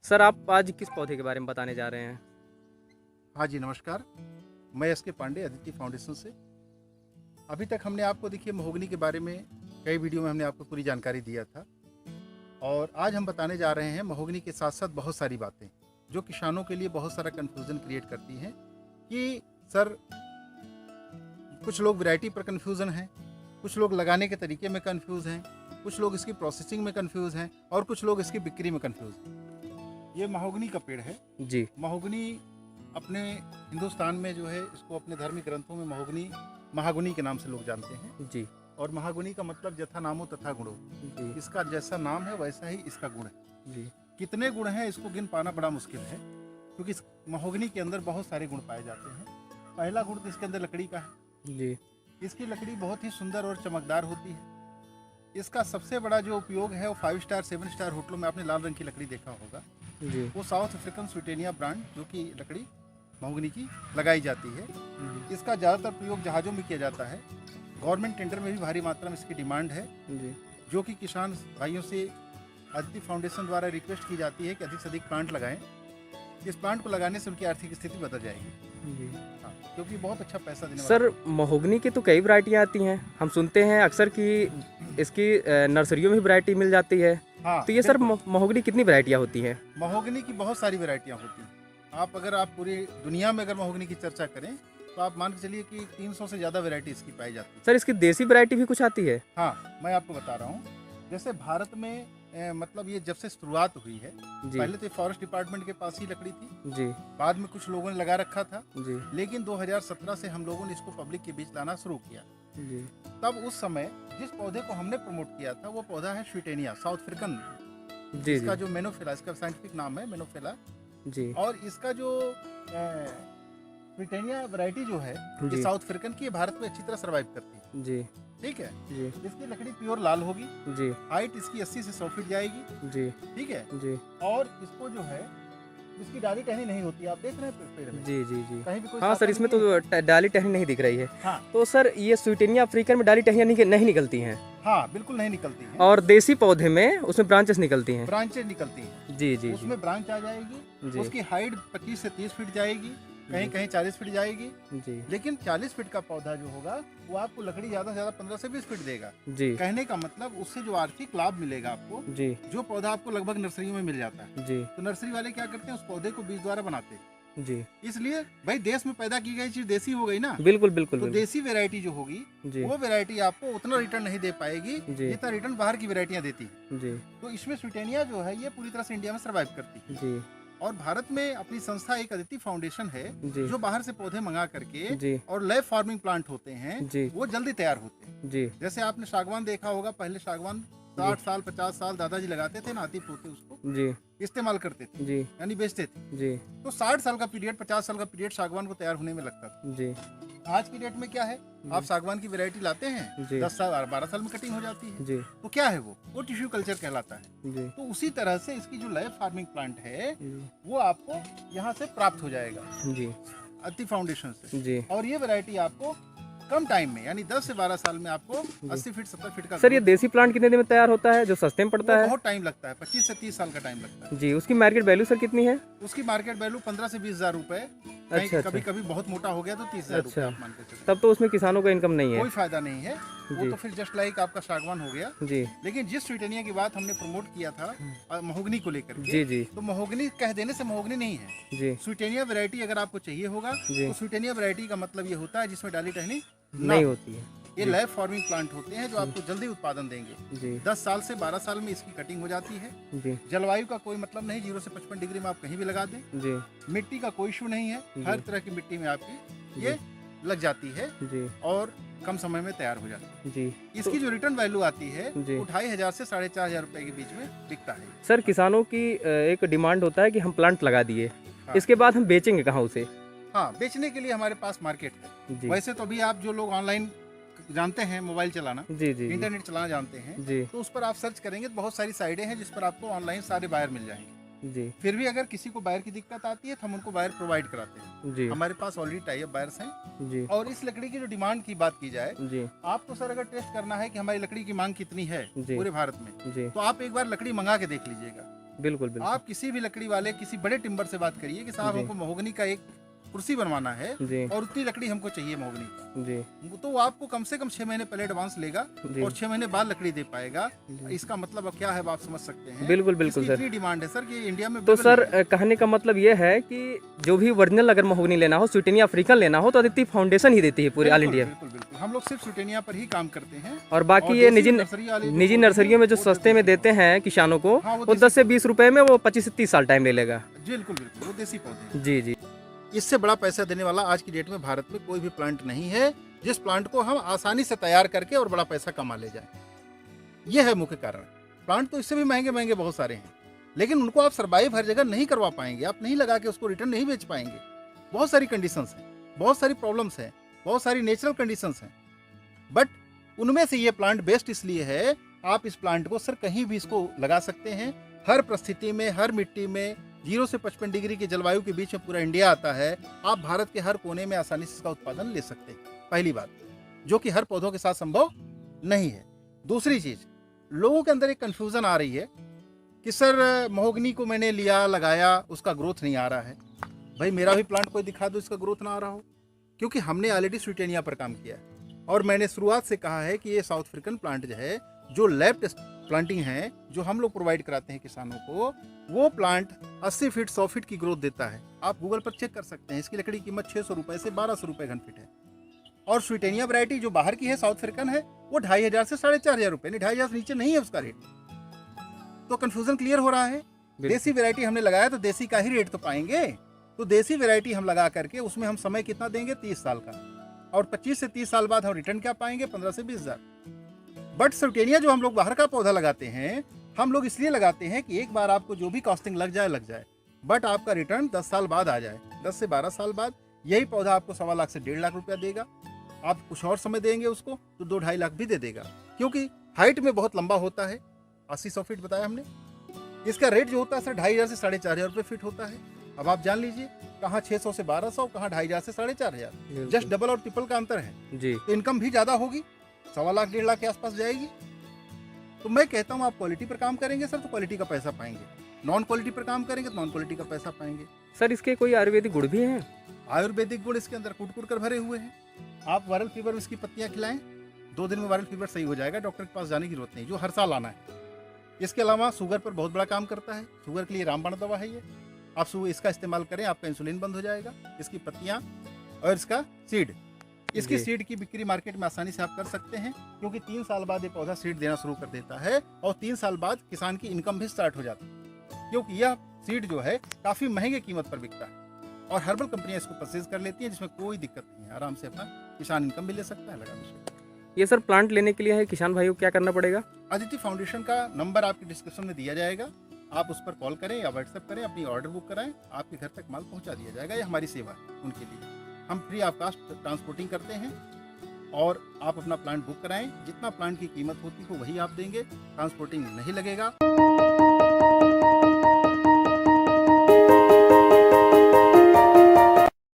Sir आप आज किस पौधे के बारे में बताने जा रहे हैं? हाँ जी, नमस्कार। मैं एस के पांडे, अदिति फाउंडेशन से। अभी तक हमने आपको देखिए महोगनी के बारे में कई वीडियो में हमने आपको पूरी जानकारी दिया था, और आज हम बताने जा रहे हैं महोगनी के साथ साथ बहुत सारी बातें जो किसानों के लिए बहुत सारा कन्फ्यूज़न क्रिएट करती हैं कि सर, कुछ लोग वैरायटी पर कन्फ्यूज़न हैं, कुछ लोग लगाने के तरीके में कन्फ्यूज़ हैं, कुछ लोग इसकी प्रोसेसिंग में कन्फ्यूज़ हैं और कुछ लोग इसकी बिक्री में कन्फ्यूज़ हैं। ये महोगनी का पेड़ है। जी। महोगनी अपने हिंदुस्तान में जो है इसको अपने धार्मिक ग्रंथों में महोगनी महागुनी के नाम से लोग जानते हैं। जी। और महागुनी का मतलब जथा नामो तथा गुणो, जी। इसका जैसा नाम है वैसा ही इसका गुण है। जी। कितने गुण हैं इसको गिन पाना बड़ा मुश्किल है, क्योंकि इस महोगनी के अंदर बहुत सारे गुण पाए जाते हैं। पहला गुण तो इसके अंदर लकड़ी का है। जी। इसकी लकड़ी बहुत ही सुंदर और चमकदार होती है। इसका सबसे बड़ा जो उपयोग है वो 5 स्टार 7 स्टार होटलों में आपने लाल रंग की लकड़ी देखा होगा, जी। वो साउथ अफ्रीकन स्वीटेनिया ब्रांड जो कि लकड़ी महोगनी की लगाई जाती है। इसका ज़्यादातर प्रयोग जहाज़ों में किया जाता है। गवर्नमेंट टेंडर में भी भारी मात्रा में इसकी डिमांड है, जी। जो कि किसान भाइयों से अदिति फाउंडेशन द्वारा रिक्वेस्ट की जाती है कि अधिक से अधिक प्लांट लगाएं। इस प्लांट को लगाने से उनकी आर्थिक स्थिति बदल जाएगी। जी। हाँ, क्योंकि बहुत अच्छा पैसा देने सर महोगनी की तो कई वैरायटियाँ आती हैं, हम सुनते हैं अक्सर कि इसकी नर्सरियों में भी वैरायटी मिल जाती है। हाँ, तो ये सर महोगनी कितनी वैरायटियाँ होती हैं? महोगनी की बहुत सारी वैरायटियाँ होती हैं। आप पूरी दुनिया में अगर महोगनी की चर्चा करें तो आप मान के चलिए कि 300 से ज़्यादा वैरायटी इसकी पाई जाती है। सर इसकी देसी वैरायटी भी कुछ आती है? हाँ, मैं आपको बता रहा हूँ। जैसे भारत में मतलब ये जब से शुरुआत हुई है, जी। पहले तो फॉरेस्ट डिपार्टमेंट के पास ही लकड़ी थी। जी। बाद में कुछ लोगों ने लगा रखा था। जी। लेकिन 2017 से हम लोगों ने इसको पब्लिक के बीच लाना शुरू किया। जी। तब उस समय जिस पौधे को हमने प्रमोट किया था वो पौधा है स्वीटेनिया साउथ अफ्रीकन। जी। इसका जो मेनोफिला, इसका साइंटिफिक नाम है मेनोफिला। जी। और इसका जो स्वीटेनिया वैरायटी जो है ये जी। साउथ अफ्रीकन की, भारत में अच्छी तरह सर्वाइव करती है। जी। ठीक है। जी। इसकी लकड़ी प्योर लाल होगी। जी। हाइट इसकी 80 से 100 फीट जाएगी। जी। ठीक है। जी। और इसको जो है इसकी डाली टहनी नहीं होती, आप देख रहे हैं पेड़ में। जी। जी। जी। कहीं भी कोई हाँ सर, शाखा इसमें नहीं है। तो डाली टहनी नहीं दिख रही है। हाँ। तो सर ये स्वीटेनिया अफ्रीकन में डाली टहनियाँ नहीं निकलती हैं? हाँ, बिल्कुल नहीं निकलती है। और देसी पौधे में उसमें ब्रांचेस निकलती हैं? ब्रांचेज निकलती हैं। जी। जी। उसमें ब्रांच आ जाएगी। जी। उसकी हाइट 25 से 30 फीट जाएगी, कहीं कहीं 40 फीट जाएगी। जी। लेकिन 40 फीट का पौधा जो होगा वो आपको लकड़ी ज्यादा से ज्यादा 15 से 20 फीट देगा। जी। कहने का मतलब उससे जो आर्थिक लाभ मिलेगा आपको, जी। जो पौधा आपको लगभग नर्सरियों में मिल जाता है। जी। तो नर्सरी वाले क्या करते हैं, उस पौधे को बीज द्वारा बनाते हैं। जी। इसलिए भाई देश में पैदा की गई चीज देसी हो गई ना। बिल्कुल बिल्कुल तो बिल्कुल। देसी वैरायटी जो होगी जी। वो वैरायटी आपको उतना रिटर्न नहीं दे पाएगी जी। जितना रिटर्न बाहर की वैरायटियां देती है। जी। तो इसमें स्वीटेनिया जो है ये पूरी तरह से इंडिया में सर्वाइव करती है। जी। और भारत में अपनी संस्था एक अदिति फाउंडेशन है, जी। जो बाहर से पौधे मंगा करके जी। और लैब फार्मिंग प्लांट होते हैं, जी। वो जल्दी तैयार होते हैं। जी। जैसे आपने सागवान देखा होगा, पहले सागवान 60 साल 50 साल दादाजी लगाते थे, नाती पोते उसको जी। इस्तेमाल करते थे, जी। यानी बेचते थे। जी। तो 60 साल का पीरियड 50 साल का पीरियड सागवान को तैयार होने में लगता था। जी। आज की डेट में क्या है, आप सागवान की वैरायटी लाते हैं, जी। 10 साल 12 साल में कटिंग हो जाती है। जी। तो क्या है वो टिश्यू कल्चर कहलाता है। जी। तो उसी तरह से इसकी जो लैब फार्मिंग प्लांट है जी। वो आपको यहाँ से प्राप्त हो जाएगा, जी। अदिति फाउंडेशन से। जी। और ये वैरायटी आपको कम टाइम में, यानी 10 से 12 साल में आपको 80 फीट 70 फीट का सर ये देसी प्लांट कितने दिन में तैयार होता है जो सस्ते में पड़ता वो है? बहुत टाइम लगता है, 25 से 30 साल का टाइम लगता है। जी। उसकी मार्केट वैल्यू सर कितनी है? उसकी मार्केट वैल्यू 15 से 20 हजार रुपए। अच्छा। कभी कभी बहुत मोटा हो गया तो 30 हजार रुपए अच्छा। आप मान के चलिए। तब तो उसमें किसानों का इनकम नहीं है? कोई फायदा नहीं है, वो जी। तो फिर जस्ट लाइक आपका सागवान हो गया। जी। लेकिन जिस स्वीटेनिया की बात हमने प्रमोट किया था महोगनी को लेकर के, जी। जी। तो महोगनी कह देने से महोगनी नहीं है। जी। स्वीटेनिया वैरायटी अगर आपको चाहिए होगा जी। तो स्वीटेनिया वैरायटी का मतलब ये होता है जिसमें डाली टहनी नहीं होती है। ये लैब फार्मिंग प्लांट होते हैं जो आपको जल्दी उत्पादन देंगे। जी। 10 साल से 12 साल में इसकी कटिंग हो जाती है। जी। जलवायु का कोई मतलब नहीं, 0 से 55 डिग्री में आप कहीं भी लगा दें। जी। मिट्टी का कोई इशू नहीं है, हर तरह की मिट्टी में आपकी ये लग जाती है जी। और कम समय में तैयार हो जाती है। जी। इसकी जो रिटर्न वैल्यू आती है जी। वो 2500 से 4500 रुपए के बीच में बिकता है। सर किसानों की एक डिमांड होता है कि हम प्लांट लगा दिए, हाँ। इसके बाद हम बेचेंगे कहाँ उसे? हाँ, बेचने के लिए हमारे पास मार्केट है। जी। वैसे तो अभी आप जो लोग ऑनलाइन जानते हैं, मोबाइल चलाना, जी। जी। इंटरनेट चलाना जानते हैं, जी। तो उस पर आप सर्च करेंगे तो बहुत सारी साइटें हैं जिस पर आपको ऑनलाइन सारे बायर मिल जाएंगे। जी। फिर भी अगर किसी को बायर की दिक्कत आती है तो हम उनको बायर प्रोवाइड कराते हैं। जी। हमारे पास ऑलरेडी टाई अप बायर्स हैं। जी। और इस लकड़ी की जो डिमांड की बात की जाए, जी। आपको सर अगर टेस्ट करना है कि हमारी लकड़ी की मांग कितनी है जी। पूरे भारत में, जी। तो आप एक बार लकड़ी मंगा के देख लीजिएगा। बिल्कुल बिल्कुल। आप किसी भी लकड़ी वाले, किसी बड़े टिम्बर से बात करिए कि साहब जी। हमको महोगनी का एक कुर्सी बनवाना है जी और उतनी लकड़ी हमको चाहिए महोगनी की, जी तो वो आपको कम से कम 6 महीने पहले एडवांस लेगा जी और 6 महीने बाद लकड़ी दे पाएगा। जी। इसका मतलब अब क्या है आप समझ सकते हैं। बिल्कुल बिल्कुल इसकी सर। इतनी डिमांड है सर कि इंडिया में तो बिल्कुल सर नहीं है। कहने का मतलब ये है कि जो भी ओरिजिनल अगर महोगनी लेना हो, स्वीटनिया अफ्रीकन लेना हो, तो अदिति फाउंडेशन ही देती है पूरे ऑल बिल्कुल इंडिया। बिल्कुल बिल्कुल, हम लोग सिर्फ स्वीटेनिया पर ही काम करते हैं। और बाकी और ये देसी नर्सरी वाले जो निजी पौधे हैं, नर्सरियों में जो वो सस्ते में देते हैं किसानों को, हाँ, वो वो देसी 10 से 20 रुपए में वो 25 से 30 साल टाइम ले लेगा। बिल्कुल बिल्कुल, वो देसी पौधे हैं। जी जी। इससे बड़ा पैसा देने वाला आज की डेट में भारत में कोई भी प्लांट नहीं है जिस प्लांट को हम आसानी से तैयार करके और बड़ा पैसा कमा ले जाएं। यह है मुख्य कारण। प्लांट तो इससे भी महंगे महंगे बहुत सारे हैं, लेकिन उनको आप सर्वाइव हर जगह नहीं करवा पाएंगे, आप नहीं लगा के उसको रिटर्न नहीं बेच पाएंगे। बहुत सारी कंडीशंस हैं, बहुत सारी प्रॉब्लम्स हैं, बहुत सारी नेचुरल कंडीशंस हैं, बट उनमें से ये प्लांट बेस्ट इसलिए है, आप इस प्लांट को सर कहीं भी इसको लगा सकते हैं, हर परिस्थिति में, हर मिट्टी में। 0 से 55 डिग्री की जलवायु के बीच में पूरा इंडिया आता है, आप भारत के हर कोने में आसानी से इसका उत्पादन ले सकते हैं, पहली बात, जो कि हर पौधों के साथ संभव नहीं है। दूसरी चीज, लोगों के अंदर एक कंफ्यूजन आ रही है कि सर महोगनी को मैंने लिया, लगाया, उसका ग्रोथ नहीं आ रहा है। भाई मेरा भी प्लांट कोई दिखा दो इसका ग्रोथ ना आ रहा हो, क्योंकि हमने ऑलरेडी स्वीटेनिया पर काम किया है और मैंने शुरुआत से कहा है कि ये साउथ अफ्रीकन प्लांट जो है, जो लैब टेस्ट प्लांटिंग है, जो हम लोग प्रोवाइड कराते हैं किसानों को, वो प्लांट 80 फीट 100 फीट की ग्रोथ देता है। आप गूगल पर चेक कर सकते हैं, इसकी लकड़ी की कीमत 600 रुपए से 1200 रुपए घन फीट है। और स्वीटेनिया वैरायटी जो बाहर की है, साउथ अफ्रीकन है, वो 2500 से 4500 रुपए, नहीं 2500 नीचे नहीं है उसका रेट। तो कंफ्यूजन क्लियर हो रहा है। देसी वैरायटी हमने लगाया तो देसी का ही रेट तो पाएंगे, तो देसी वैरायटी हम लगा करके उसमें हम समय कितना देंगे, 30 साल का, और 25 से 30 साल बाद हम रिटर्न क्या पाएंगे, 15 से 20 हजार। बट स्वीटेनिया जो हम लोग बाहर का पौधा लगाते हैं, हम लोग इसलिए लगाते हैं कि एक बार आपको जो भी कॉस्टिंग लग जाए, बट आपका रिटर्न 10 साल बाद आ जाए, 10 से 12 साल बाद। यही पौधा आपको 1.25 लाख से 1.5 लाख रुपया देगा। आप कुछ और समय देंगे उसको तो 2-2.5 लाख भी दे देगा, क्योंकि हाइट में बहुत लंबा होता है, 80-100 फीट बताया हमने। इसका रेट जो होता है सर 2500 से 4500 रुपये फीट होता है। अब आप जान लीजिए, कहाँ 600 से 1200, कहाँ 2500 से 4500, जस्ट डबल और ट्रिपल का अंतर है जी। तो इनकम भी ज्यादा होगी, 1.25 लाख 1.5 लाख के आसपास जाएगी। तो मैं कहता हूँ आप क्वालिटी पर काम करेंगे सर तो क्वालिटी का पैसा पाएंगे, नॉन क्वालिटी पर काम करेंगे तो नॉन क्वालिटी का पैसा पाएंगे। सर इसके कोई आयुर्वेदिक गुण भी हैं? आयुर्वेदिक गुण इसके अंदर कूट कर भरे हुए हैं। आप वायरल फीवर में इसकी पत्तियां खिलाएं, 2 दिन में वायरल फीवर सही हो जाएगा, डॉक्टर के पास जाने की जरूरत नहीं, जो हर साल आना है। इसके अलावा शुगर पर बहुत बड़ा काम करता है, शुगर के लिए रामबाण दवा है ये। आप इसका इस्तेमाल करें, आपका इंसुलिन बंद हो जाएगा। इसकी पत्तियां और इसका सीड, इसकी सीड की बिक्री मार्केट में आसानी से आप कर सकते हैं, क्योंकि 3 साल बाद ये पौधा सीड देना शुरू कर देता है और 3 साल बाद किसान की इनकम भी स्टार्ट हो जाती है, क्योंकि यह सीड जो है काफ़ी महंगे कीमत पर बिकता है और हर्बल कंपनियां इसको परचेज कर लेती हैं, जिसमें कोई दिक्कत नहीं है, आराम से अपना किसान इनकम भी ले सकता है लगाने से। ये सर प्लांट लेने के लिए है किसान भाइयों को क्या करना पड़ेगा? अदिति फाउंडेशन का नंबर आपके डिस्क्रिप्शन में दिया जाएगा, आप उस पर कॉल करें या व्हाट्सएप करें, अपनी ऑर्डर बुक कराएं, आपके घर तक माल पहुंचा दिया जाएगा। ये हमारी सेवा है उनके लिए। हम फ्री ऑफ कास्ट ट्रांसपोर्टिंग करते हैं और आप अपना प्लांट बुक कराएं, जितना प्लांट की कीमत होती हो वही आप देंगे, ट्रांसपोर्टिंग नहीं लगेगा।